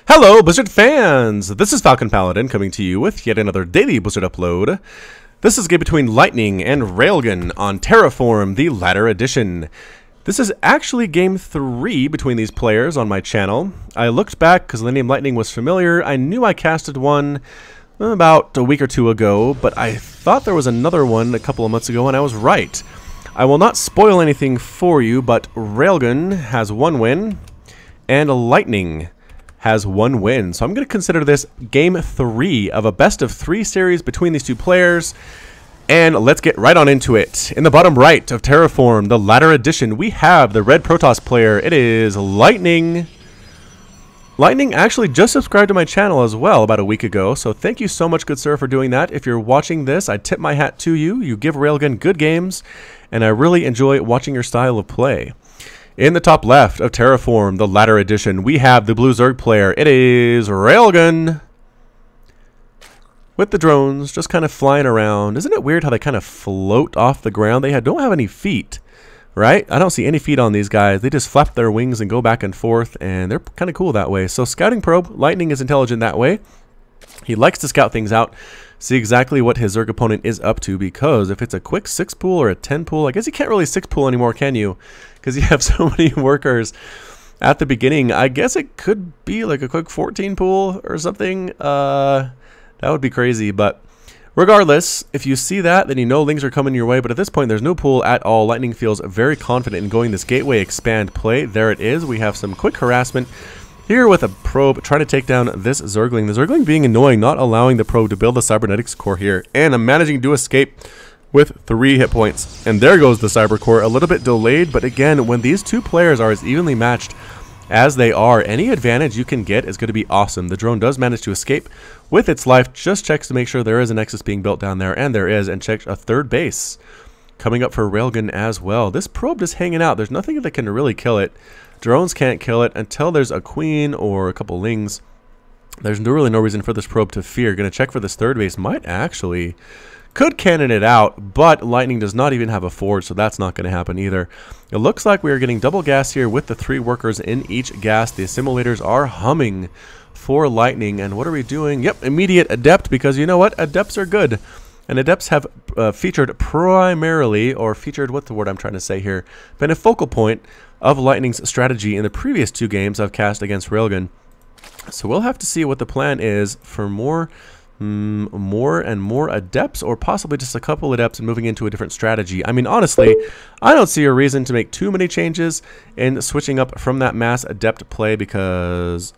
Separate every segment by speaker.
Speaker 1: Hello, Blizzard fans! This is FalconPaladin coming to you with yet another daily Blizzard upload. This is a game between Lightning and Railgan on Terraform, the latter edition. This is actually game 3 between these players on my channel. I looked back because the name Lightning was familiar. I knew I casted one about a week or two ago, but I thought there was another one a couple of months ago, and I was right. I will not spoil anything for you, but Railgan has 1 win, and Lightning has 1 win. So I'm going to consider this game 3 of a best of 3 series between these two players. And let's get right on into it. In the bottom right of Terraform, the latter edition, we have the red Protoss player. It is Lightning. Lightning actually just subscribed to my channel as well about a week ago. So thank you so much, good sir, for doing that. If you're watching this, I tip my hat to you. You give Railgun good games, and I really enjoy watching your style of play. In the top left of Terraform, the latter edition, we have the blue Zerg player. It is Railgan. With the drones just kind of flying around. Isn't it weird how they kind of float off the ground? They don't have any feet, right? I don't see any feet on these guys. They just flap their wings and go back and forth, and they're kind of cool that way. So scouting probe, Lightning is intelligent that way. He likes to scout things out, see exactly what his Zerg opponent is up to, because if it's a quick 6 pool or a 10 pool, I guess you can't really 6 pool anymore, can you? Because you have so many workers at the beginning. I guess it could be like a quick 14 pool or something. That would be crazy, but regardless, if you see that, then you know lings are coming your way. But at this point, there's no pool at all. Lightning feels very confident in going this gateway expand play. There it is. We have some quick harassment here with a probe trying to take down this Zergling. The Zergling being annoying, not allowing the probe to build a cybernetics core here. And I'm managing to escape with 3 hit points. And there goes the cyber core, a little bit delayed. But again, when these two players are as evenly matched as they are, any advantage you can get is going to be awesome. The drone does manage to escape with its life, just checks to make sure there is a nexus being built down there, and there is, and checks a 3rd base coming up for Railgun as well. This probe is hanging out. There's nothing that can really kill it. Drones can't kill it until there's a queen or a couple lings. There's really no reason for this probe to fear. Going to check for this 3rd base. Might actually could cannon it out, but Lightning does not even have a forge, so that's not going to happen either. It looks like we are getting double gas here with the 3 workers in each gas. The assimilators are humming for Lightning, and what are we doing? Yep, immediate adept, because you know what? Adepts are good. And adepts have featured primarily, or featured, what's the word I'm trying to say here, been a focal point of Lightning's strategy in the previous 2 games I've cast against Railgun. So we'll have to see what the plan is for more and more adepts, or possibly just a couple adepts and moving into a different strategy. I mean, honestly, I don't see a reason to make too many changes in switching up from that mass adept play, because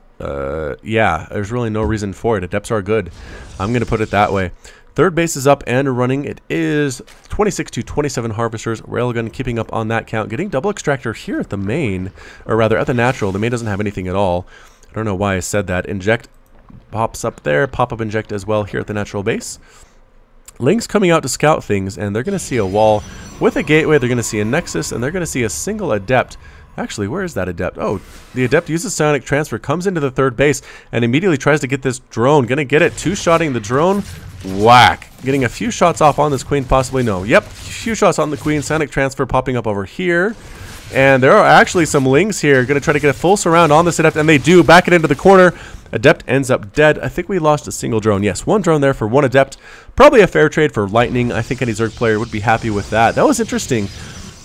Speaker 1: yeah, there's really no reason for it. Adepts are good. I'm going to put it that way. 3rd base is up and running. It is 26 to 27 harvesters. Railgun keeping up on that count. Getting double extractor here at the main, or rather at the natural. The main doesn't have anything at all. I don't know why I said that. Inject pops up there. Pop-up inject as well here at the natural base. Lings coming out to scout things, and they're going to see a wall with a gateway. They're going to see a nexus, and they're going to see a single adept. Actually, where is that adept? Oh, the adept uses psionic transfer, comes into the 3rd base, and immediately tries to get this drone. Going to get it. 2-shotting the drone. Whack. Getting a few shots off on this queen, possibly. No. Yep, a few shots on the queen. Psionic transfer popping up over here. And there are actually some lings here. Going to try to get a full surround on this adept, and they do. Back it into the corner. Adept ends up dead. I think we lost a single drone. Yes, 1 drone there for 1 adept. Probably a fair trade for Lightning. I think any Zerg player would be happy with that. That was interesting.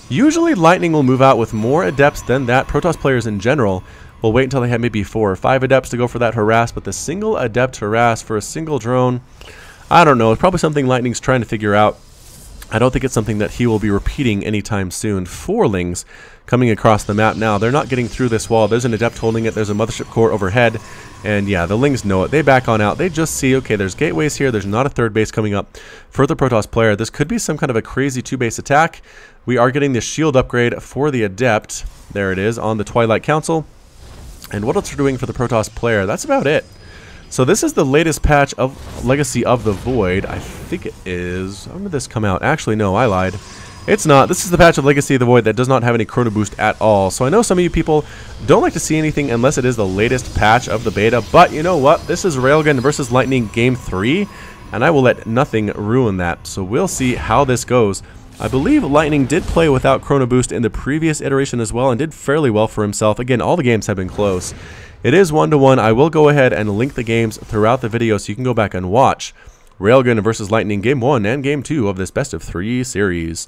Speaker 1: Usually Lightning will move out with more adepts than that. Protoss players in general will wait until they have maybe 4 or 5 adepts to go for that harass, but the single adept harass for a single drone, I don't know. It's probably something Lightning's trying to figure out. I don't think it's something that he will be repeating anytime soon. 4 lings coming across the map now. They're not getting through this wall. There's an adept holding it. There's a mothership core overhead. And yeah, the lings know it. They back on out. They just see, okay, there's gateways here. There's not a 3rd base coming up for the Protoss player. This could be some kind of a crazy 2-base attack. We are getting the shield upgrade for the adept. There it is on the Twilight Council. And what else are we doing for the Protoss player? That's about it. So this is the latest patch of Legacy of the Void. I think it is. When did this come out? Actually, no, I lied. It's not. This is the patch of Legacy of the Void that does not have any chrono boost at all. So I know some of you people don't like to see anything unless it is the latest patch of the beta. But you know what? This is Railgun versus Lightning Game 3. And I will let nothing ruin that. So we'll see how this goes. I believe Lightning did play without chrono boost in the previous iteration as well, and did fairly well for himself. Again, all the games have been close. It is 1-1. I will go ahead and link the games throughout the video so you can go back and watch Railgun versus Lightning Game 1 and Game 2 of this best of 3 series.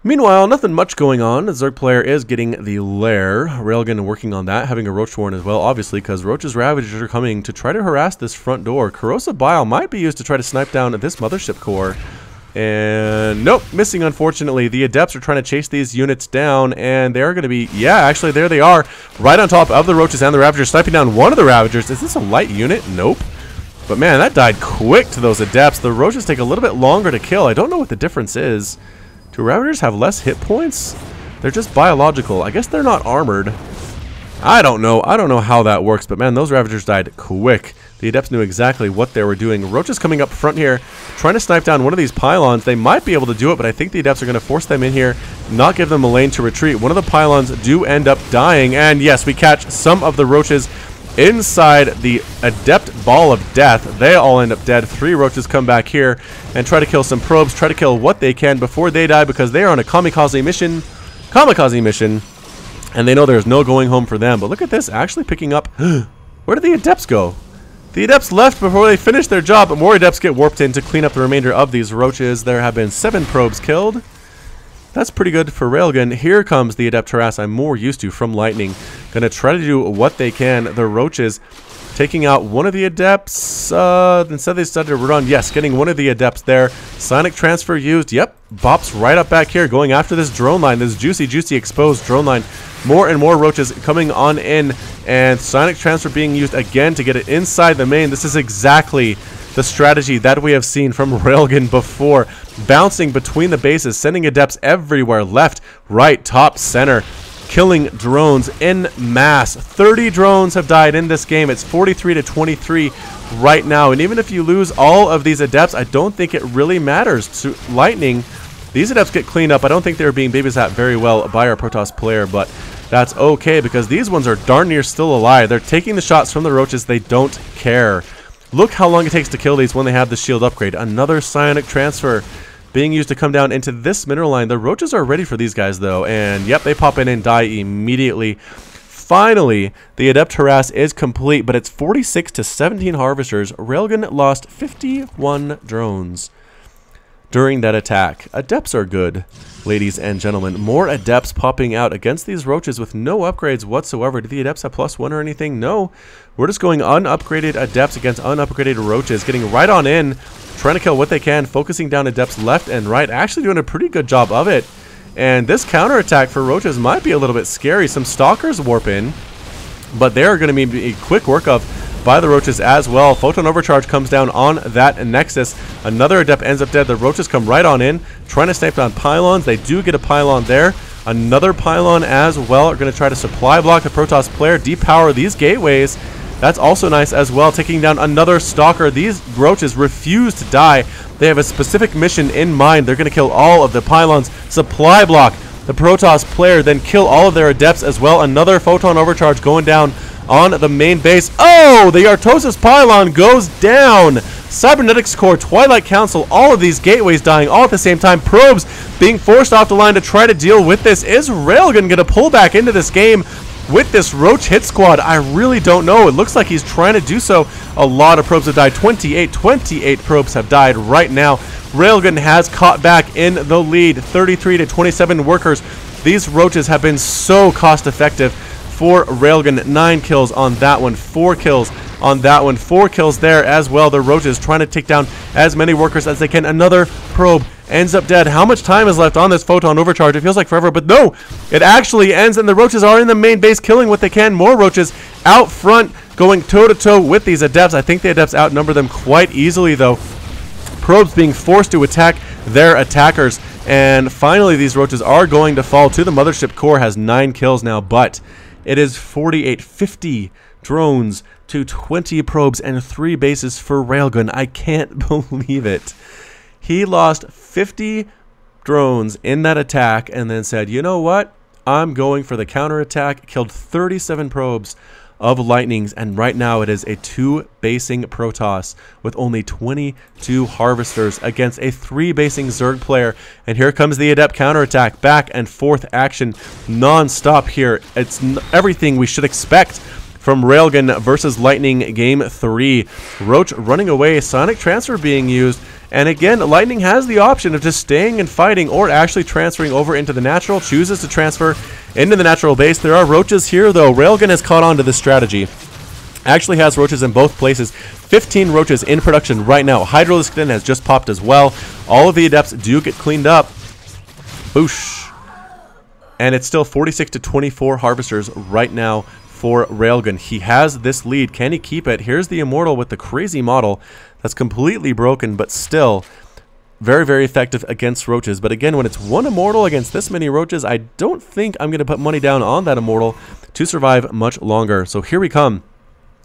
Speaker 1: Meanwhile, nothing much going on. The Zerg player is getting the lair. Railgun working on that, having a Roach Warren as well, obviously, because Roach's Ravagers are coming to try to harass this front door. Corrosive Bile might be used to try to snipe down this mothership core. And nope, missing unfortunately. The Adepts are trying to chase these units down, and they're going to be, yeah, actually, there they are, right on top of the Roaches and the Ravagers, sniping down one of the Ravagers. Is this a light unit? Nope. But man, that died quick to those Adepts. The Roaches take a little bit longer to kill. I don't know what the difference is. Do Ravagers have less hit points? They're just biological. I guess they're not armored. I don't know. I don't know how that works, but man, those Ravagers died quick. The Adepts knew exactly what they were doing. Roaches coming up front here, trying to snipe down one of these pylons. They might be able to do it, but I think the Adepts are going to force them in here, not give them a lane to retreat. One of the pylons do end up dying, and yes, we catch some of the Roaches inside the Adept Ball of Death. They all end up dead. 3 Roaches come back here and try to kill some probes, try to kill what they can before they die, because they are on a kamikaze mission, and they know there's no going home for them. But look at this, actually picking up. Where did the Adepts go? The Adepts left before they finished their job, but more Adepts get warped in to clean up the remainder of these Roaches. There have been 7 probes killed. That's pretty good for Railgun. Here comes the Adept harass I'm more used to from Lightning. Gonna try to do what they can. The Roaches taking out one of the Adepts. Instead they started to run. Yes, getting one of the Adepts there. Sonic transfer used. Yep, bops right up back here, going after this drone line, this juicy exposed drone line. More and more Roaches coming on in, and Sonic transfer being used again to get it inside the main. This is exactly the strategy that we have seen from Railgun before. Bouncing between the bases, sending Adepts everywhere, left, right, top, center, killing drones in mass. 30 drones have died in this game. It's 43-23 right now, and even if you lose all of these Adepts, I don't think it really matters to Lightning. These Adepts get cleaned up. I don't think they were being babysat very well by our Protoss player, but that's okay because these ones are darn near still alive. They're taking the shots from the Roaches. They don't care. Look how long it takes to kill these when they have the shield upgrade. Another psionic transfer being used to come down into this mineral line. The Roaches are ready for these guys though, and yep, they pop in and die immediately. Finally, the Adept harass is complete, but it's 46-17 harvesters. Railgun lost 51 drones during that attack. Adepts are good, ladies and gentlemen. More Adepts popping out against these Roaches with no upgrades whatsoever. Do the Adepts have +1 or anything? No. We're just going unupgraded Adepts against unupgraded Roaches, getting right on in, trying to kill what they can, focusing down Adepts left and right, actually doing a pretty good job of it. And this counterattack for Roaches might be a little bit scary. Some Stalkers warp in, but they're going to be a quick work of by the Roaches as well. Photon Overcharge comes down on that Nexus. Another Adept ends up dead. The Roaches come right on in, trying to snipe down pylons. They do get a pylon there. Another pylon as well. Are going to try to supply block the Protoss player, depower these gateways. That's also nice as well, taking down another Stalker. These Roaches refuse to die. They have a specific mission in mind. They're going to kill all of the pylons, supply block the Protoss player, then kill all of their Adepts as well. Another Photon Overcharge going down on the main base. Oh, the Artosis pylon goes down. Cybernetics Core, Twilight Council, all of these gateways dying all at the same time. Probes being forced off the line to try to deal with this. Is Railgun going to pull back into this game with this Roach hit squad? I really don't know. It looks like he's trying to do so. A lot of probes have died. 28 probes have died right now. Railgun has caught back in the lead. 33-27 workers. These Roaches have been so cost effective for Railgun. 9 kills on that one, 4 kills on that one, 4 kills there as well. The Roaches trying to take down as many workers as they can. Another probe ends up dead. How much time is left on this Photon Overcharge? It feels like forever, but no, it actually ends, and the Roaches are in the main base killing what they can. More Roaches out front going toe-to-toe with these Adepts. I think the Adepts outnumber them quite easily though. Probes being forced to attack their attackers, and finally these Roaches are going to fall to the Mothership Core. Has 9 kills now, but it is 48-50 drones to 20 probes and 3 bases for Railgun. I can't believe it. He lost 50 drones in that attack and then said, you know what? I'm going for the counterattack. Killed 37 probes of Lightnings, and right now it is a 2-basing Protoss with only 22 harvesters against a 3-basing Zerg player. And here comes the Adept counterattack. Back and forth action non-stop here. It's everything we should expect from Railgan versus Lightning Game 3. Roach running away, Sonic Transfer being used, and again, Lightning has the option of just staying and fighting or actually transferring over into the natural, chooses to transfer into the natural base. There are roaches here, though. Railgan has caught on to this strategy. Actually has roaches in both places. 15 roaches in production right now. Hydralisk Den has just popped as well. All of the adepts do get cleaned up. Boosh. And it's still 46 to 24 harvesters right now for Railgan. He has this lead. Can he keep it? Here's the Immortal with the crazy model that's completely broken, but still very, very effective against roaches. But again, when it's one Immortal against this many roaches, I don't think I'm going to put money down on that Immortal to survive much longer. So here we come.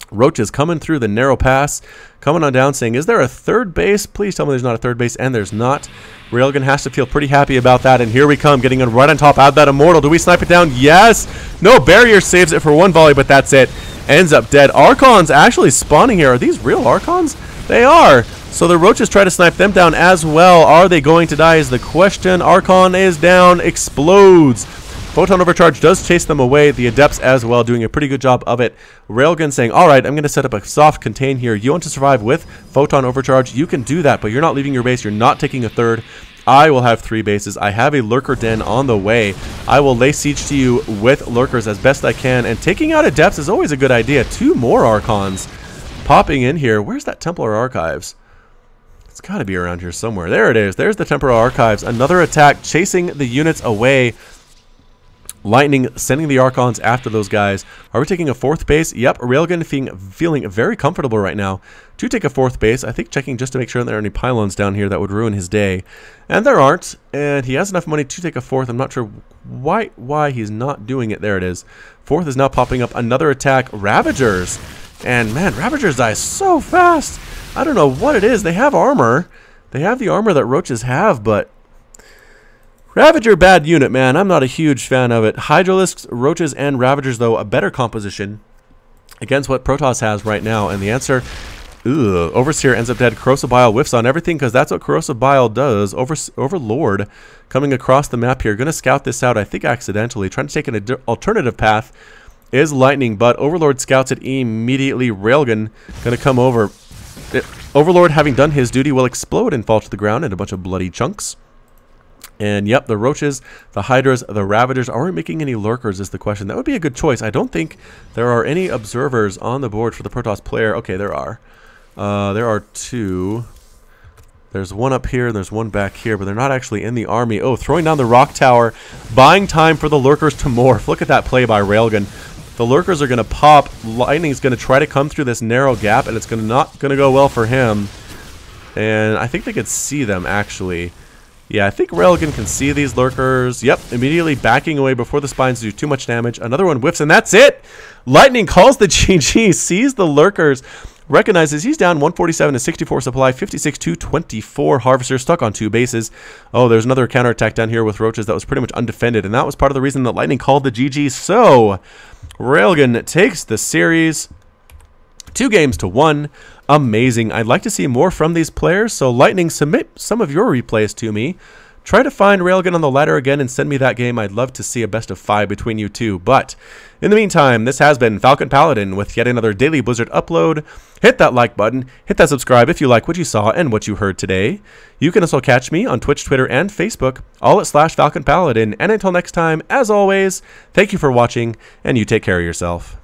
Speaker 1: Roaches coming through the narrow pass, coming on down, saying, is there a third base? Please tell me there's not a third base, and there's not. Railgan has to feel pretty happy about that, and here we come, getting it right on top. Add that Immortal. Do we snipe it down? Yes! No, Barrier saves it for one volley, but that's it. Ends up dead. Archons actually spawning here. Are these real Archons? They are. So the roaches try to snipe them down as well. Are they going to die is the question. Archon is down, explodes. Photon Overcharge does chase them away. The Adepts as well doing a pretty good job of it. Railgun saying, all right, I'm going to set up a soft contain here. You want to survive with Photon Overcharge? You can do that, but you're not leaving your base. You're not taking a third. I will have 3 bases. I have a Lurker Den on the way. I will lay siege to you with Lurkers as best I can. And taking out Adepts is always a good idea. 2 more Archons popping in here. Where's that Templar Archives? It's got to be around here somewhere. There it is. There's the Templar Archives. Another attack chasing the units away. Lightning sending the Archons after those guys. Are we taking a 4th base? Yep, Railgun feeling very comfortable right now to take a 4th base. I think checking just to make sure there are any pylons down here that would ruin his day. And there aren't, and he has enough money to take a 4th. I'm not sure why he's not doing it. There it is. 4th is now popping up. Another attack. Ravagers. And man, Ravagers die so fast. I don't know what it is. They have armor. They have the armor that roaches have, but Ravager, bad unit, man. I'm not a huge fan of it. Hydralisks, roaches, and Ravagers, though, a better composition against what Protoss has right now. And the answer, Overseer ends up dead. Corrosive Bile whiffs on everything because that's what Corrosive Bile does. Overlord coming across the map here. Going to scout this out, I think accidentally. Trying to take an alternative path is Lightning, but Overlord scouts it immediately. Railgun going to come over. Overlord, having done his duty, will explode and fall to the ground in a bunch of bloody chunks. And yep, the roaches, the hydras, the ravagers, are we making any lurkers is the question. That would be a good choice. I don't think there are any observers on the board for the Protoss player. Okay, there are. There are 2. There's one up here, and there's one back here, but they're not actually in the army. Oh, throwing down the rock tower, buying time for the lurkers to morph. Look at that play by Railgun. The lurkers are going to pop. Lightning's going to try to come through this narrow gap, and it's not going to go well for him. And I think they could see them, actually. Yeah, I think Railgun can see these lurkers. Yep, immediately backing away before the spines do too much damage. Another one whiffs, and that's it! Lightning calls the GG, sees the lurkers, recognizes he's down 147 to 64 supply, 56 to 24 harvesters, stuck on 2 bases. Oh, there's another counterattack down here with roaches that was pretty much undefended, and that was part of the reason that Lightning called the GG. So, Railgun takes the series 2 games to 1. Amazing. I'd like to see more from these players, so Lightning, submit some of your replays to me. Try to find Railgun on the ladder again and send me that game. I'd love to see a best of 5 between you two. But in the meantime, this has been FalconPaladin with yet another Daily Blizzard upload. Hit that like button, hit that subscribe if you like what you saw and what you heard today. You can also catch me on Twitch, Twitter, and Facebook, all at /FalconPaladin. And until next time, as always, thank you for watching, and you take care of yourself.